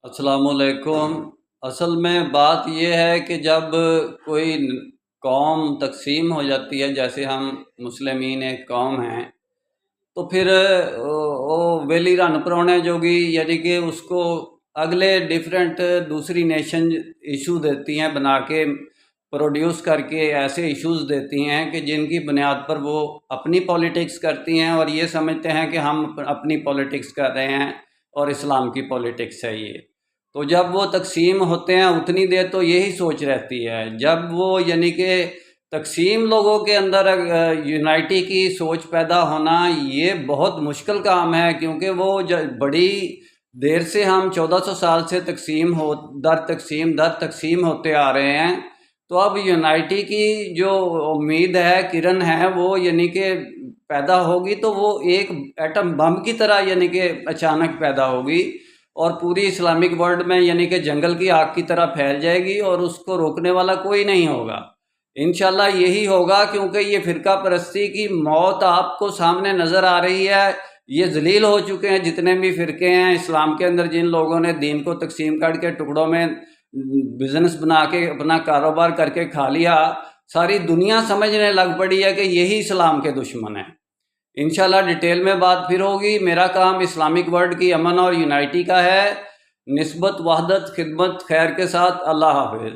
السلام علیکم۔ اصل میں بات یہ ہے کہ جب کوئی قوم تقسیم ہو جاتی ہے، جیسے ہم مسلمین ایک قوم ہیں، تو پھر وہ ویلی رن پرونے جوگی، یعنی کہ اس کو اگلے ڈیفرنٹ دوسری نیشن ایشو دیتی ہیں، بنا کے پروڈیوس کر کے ایسے ایشوز دیتی ہیں کہ جن کی بنیاد پر وہ اپنی پولیٹکس کرتی ہیں اور یہ سمجھتے ہیں کہ ہم اپنی پولیٹکس کر رہے ہیں اور اسلام کی پولیٹکس ہے یہ۔ تو جب وہ تقسیم ہوتے ہیں اتنی دیر تو یہی سوچ رہتی ہے، جب وہ یعنی کہ تقسیم لوگوں کے اندر یونائٹی کی سوچ پیدا ہونا یہ بہت مشکل کام ہے، کیونکہ وہ بڑی دیر سے ہم 1400 سال سے در تقسیم ہوتے آ رہے ہیں، تو اب یونائٹی کی جو امید ہے، کرن ہے، وہ یعنی کہ پیدا ہوگی تو وہ ایک ایٹم بم کی طرح یعنی کہ اچانک پیدا ہوگی اور پوری اسلامک ورلڈ میں یعنی کہ جنگل کی آگ کی طرح پھیل جائے گی اور اس کو روکنے والا کوئی نہیں ہوگا۔ انشاءاللہ یہی ہوگا، کیونکہ یہ فرقہ پرستی کی موت آپ کو سامنے نظر آ رہی ہے۔ یہ ذلیل ہو چکے ہیں جتنے بھی فرقے ہیں اسلام کے اندر، جن لوگوں نے دین کو تقسیم کر کے ٹکڑوں میں بزنس بنا کے اپنا کاروبار کر کے کھا لیا، ساری دنیا سمجھنے لگ پڑی ہے کہ یہی اسلام کے دشمن ہیں۔ انشاءاللہ ڈیٹیل میں بات پھر ہوگی۔ میرا کام اسلامک ورلڈ کی امن اور یونائٹی کا ہے، نسبت وحدت خدمت خیر کے ساتھ۔ اللہ حافظ۔